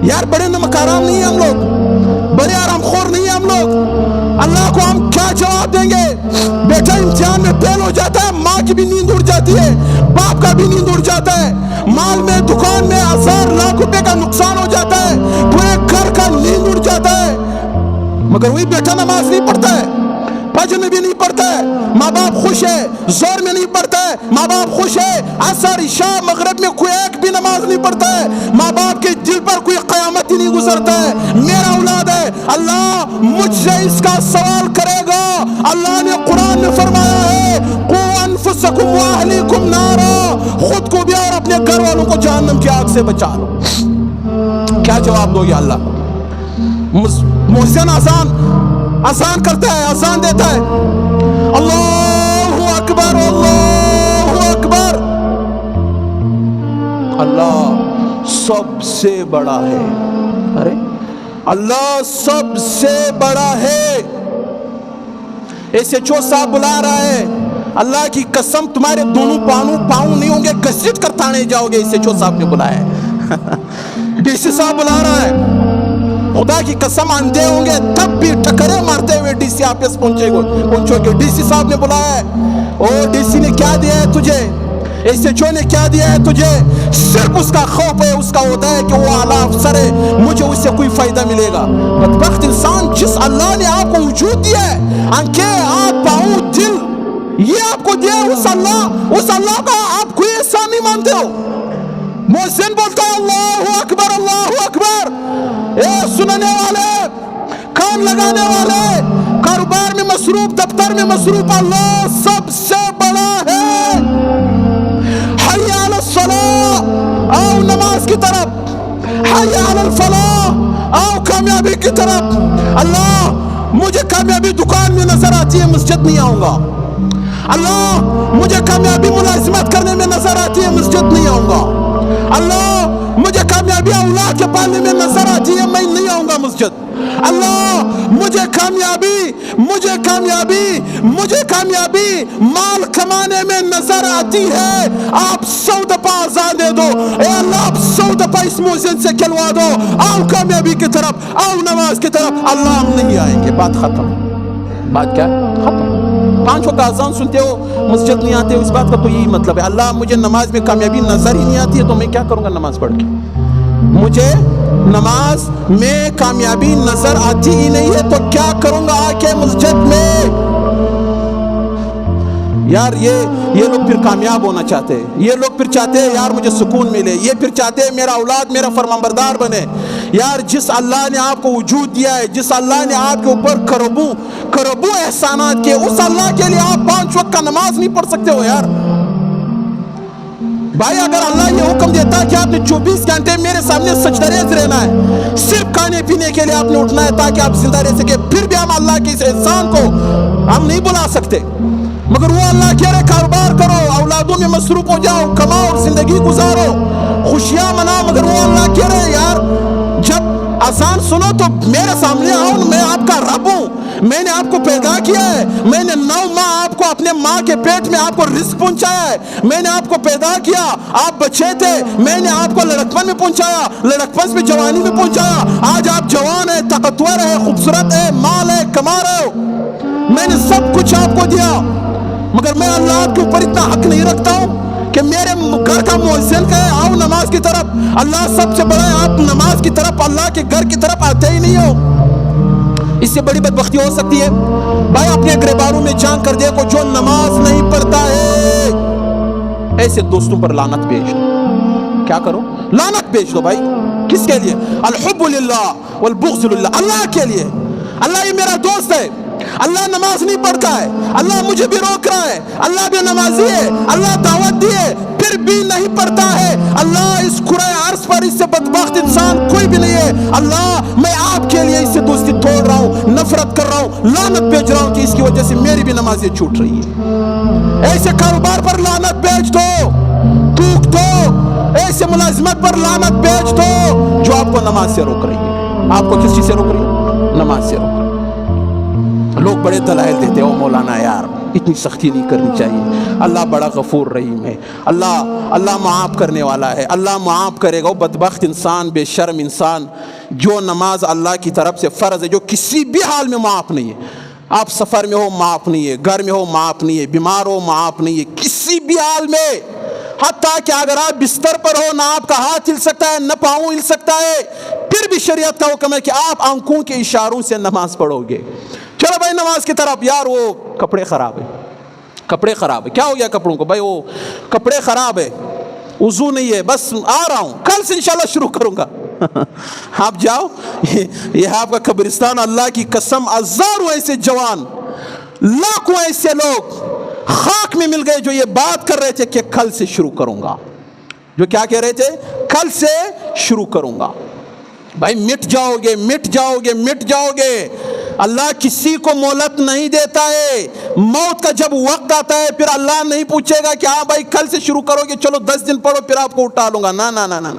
यार बड़े नमकाराम नहीं है हम लोग, बड़े आरामखोर नहीं है हम लोग। अल्लाह को हम क्या जवाब देंगे? बेटा इम्तिहान में फेल हो जाता है, माँ की भी नींद उड़ जाती है, बाप का भी नींद उड़ जाता है, माल में दुकान में 1000 लाख रुपए का नुकसान हो जाता है, पूरे घर का नींद उड़ जाता है, मगर वही बेटा नमाज नहीं पढ़ता है, फजर में भी नहीं पढ़ता है, माँ बाप खुश है, जोर में नहीं पढ़ता है, माँ बाप खुश है, असर इशा मगरिब में कोई एक भी नमाज नहीं पढ़ता है, माँ बाप के दिल पर कोई क़यामत ही नहीं गुजरता है। मेरा औलाद है, अल्लाह मुझसे इसका सवाल करेगा। अल्लाह ने कुरान में फरमाया है, qu anfusakum wa ahlikum नारा, खुद को भी और अपने घर वालों को जहन्नम की आग से बचा लो। क्या जवाब दोगे अल्लाह? मुहसिन आसान करता है, आसान देता है, अल्लाहु अकबर अल्लाहु अकबर, अल्लाह सबसे बड़ा है। अरे अल्लाह सबसे बड़ा है। SHO साहब बुला रहा है, अल्लाह की कसम तुम्हारे दोनों पाँव नहीं होंगे, घसीट कर थाने जाओगे। SHO साहब ने बुलाया है। DC साहब बुला रहा है, खुदा की कसम अंधे होंगे तब भी टकरे मारते हुए DC ऑफिस पहुंचोगे। DC साहब ने बुलाया है। ओ DC ने क्या दिया है तुझे? SHO ने क्या दिया है तुझे? सिर्फ उसका खौफ है, उसका होता है कि वो आला अफसर है, मुझे उससे कोई फायदा मिलेगा। बदबख्त इंसान, जिस अल्लाह ने आपको वजूद दिया है, आंखें, आँख, पाँव, दिल, ये आपको दिया है, उस अल्लाह का आप कोई एहसान नहीं मानते हो। मुअज्जिन बोलता है अल्लाहु अकबर अल्लाहु अकबर। ए सुनने वाले, कान लगाने वाले, कारोबार में मसरूफ, दफ्तर में मसरूफ, अल्लाह सबसे बड़ा है। हय्या अलस सलाह, आओ नमाज की तरफ, हय्या अलल फलाह, आओ कामयाबी की तरफ। अल्लाह मुझे कामयाबी दुकान में नजर आती है, मस्जिद नहीं आऊंगा। अल्लाह मुझे कामयाबी मुलाजिमत करने में नजर आती है, मस्जिद नहीं आऊंगा। अल्लाह मुझे कामयाबी औलाद के पालने में नजर आती है, मैं नहीं आऊंगा मस्जिद। अल्लाह मुझे कामयाबी माल कमाने में नजर आती है, आप 100 दफा आजाद दे दो। ए अल्लाह आप 100 दफा इस मुअज्जिन से कहलवा दो, आओ कामयाबी की तरफ, आओ नमाज की तरफ। अल्लाह हम नहीं आएंगे, बात खत्म। बात क्या खत्म? 5 वक्त आजान सुनते हो, मस्जिद नहीं आते हो, इस बात का तो यही मतलब है। अल्लाह मुझे नमाज में कामयाबी नजर ही नहीं आती है, तो मैं क्या करूंगा नमाज पढ़ के? मुझे नमाज में कामयाबी नजर आती ही नहीं है, तो क्या करूंगा आके मस्जिद में? यार ये लोग फिर कामयाब होना चाहते हैं, ये लोग फिर चाहते हैं यार मुझे सुकून मिले, ये फिर चाहते हैं मेरा औलाद मेरा फरमाबरदार बने। यार जिस अल्लाह ने आपको वजूद दिया है, जिस अल्लाह ने आपके ऊपर करबू एहसानात किए, उस अल्लाह के लिए आप 5 वक्त का नमाज नहीं पढ़ सकते हो यार। भाई अगर अल्लाह ये हुक्म देता है कि आपने 24 घंटे मेरे सामने सजदरेज रहना है, सिर्फ खाने पीने के लिए आपने उठना है ताकि आप जिंदा रह सके, फिर भी हम अल्लाह के इस एहसान को हम नहीं बुला सकते। मगर वो अल्लाह कह रहे कारोबार करो, औलादों में मसरूफ हो जाओ, कमाओ और जिंदगी गुजारो, खुशियां मनाओ। मगर वो अल्लाह कह रहे यार जब आसान सुनो तो मेरे सामने आओ, मैं आपका रब हूँ, मैंने आपको पैदा किया है, मैंने 9 माह आपको अपने माँ के पेट में आपको रिस्क पहुंचाया है, मैंने आपको पैदा किया, आप बच्चे थे, मैंने आपको लड़कपन में पहुंचाया, लड़कपन से जवानी में पहुंचाया, आज आप जवान है, ताकतवर है, खूबसूरत है, माल है, कमा रहे हो, मैंने सब कुछ आपको दिया। मगर मैं अल्लाह के ऊपर इतना हक नहीं रखता हूँ कि मेरे घर का मुअज्जिन कहे आओ नमाज की तरफ। अल्लाह सबसे बड़ा है, आप नमाज की तरफ, अल्लाह के घर की तरफ आते ही नहीं हो। इससे बड़ी बदबख्ती हो सकती है भाई, अपने गिरबारों में जान कर देखो जो नमाज नहीं पढ़ता है, ऐसे दोस्तों पर लानत भेज दो। क्या करो? लानत भेज दो भाई। किसके लिए? अल हुब्बु लिल्लाह वल बुग़्ज़ु लिल्लाह, अल्लाह के लिए। अल्लाह ये मेरा दोस्त है, अल्लाह नमाज नहीं पढ़ता है, अल्लाह मुझे भी रोक रहा है, अल्लाह भी नमाजी है, अल्लाह दावत दिए फिर भी नहीं पढ़ता है। अल्लाह इस कुरान अर्ज़ पर इससे बदबख्त इंसान कोई भी नहीं है। अल्लाह मैं आपके लिए इससे दोस्ती तोड़ रहा हूँ, नफरत कर रहा हूँ, लानत भेज रहा हूँ कि इसकी वजह से मेरी भी नमाजें छूट रही है। ऐसे कारोबार पर लानत भेज दो, थूक दो, ऐसे मुलाजिमत पर लानत भेज दो जो आपको नमाज से रोक रही है। आपको किस चीज से रोक रही है? नमाज से रोक रही है। लोग बड़े दलाइल देते हो, मौलाना यार اتنی سختی نہیں کرنی چاہیے. اللہ بڑا غفور رحیم ہے. اللہ معاف کرنے والا ہے. اللہ معاف کرے گا. وہ بدبخت انسان، بے شرم انسان جو نماز اللہ کی طرف سے فرض ہے جو کسی بھی حال میں معاف نہیں ہے. آپ سفر میں ہو معاف نہیں ہے، گھر میں ہو معاف نہیں ہے، بیمار ہو معاف نہیں ہے، کسی بھی حال میں. حتیٰ کہ اگر آپ بستر پر ہو، نہ آپ کا ہاتھ ہل سکتا ہے نہ پاؤں ہل سکتا ہے، پھر بھی شریعت کا حکم ہے کہ آپ آنکھوں کے اشاروں سے نماز پڑھو گے. چلو بھائی نماز کی طرف. یار وہ کپڑے خراب ہے، کپڑے خراب ہے. کیا ہو گیا کپڑوں کو؟ بھائی وہ کپڑے خراب ہے، وضو نہیں ہے، بس آ رہا ہوں، کل سے انشاءاللہ شروع کروں گا. آپ جاؤ، یہ آپ کا قبرستان. اللہ کی قسم ہزاروں ایسے جوان، لاکھوں ایسے لوگ خاک میں مل گئے جو یہ بات کر رہے تھے کہ کل سے شروع کروں گا. جو کیا کہہ رہے تھے؟ کل سے شروع کروں گا. بھائی مٹ جاؤ گے، مٹ جاؤ گے، مٹ جاؤ گے. اللہ کسی کو مہلت نہیں دیتا ہے. موت کا جب وقت آتا ہے پھر اللہ نہیں پوچھے گا کہ ہاں بھائی کل سے شروع کرو گے، چلو 10 دن پڑھو پھر آپ کو اٹھا لوں گا. نہ نہ نہ نہ.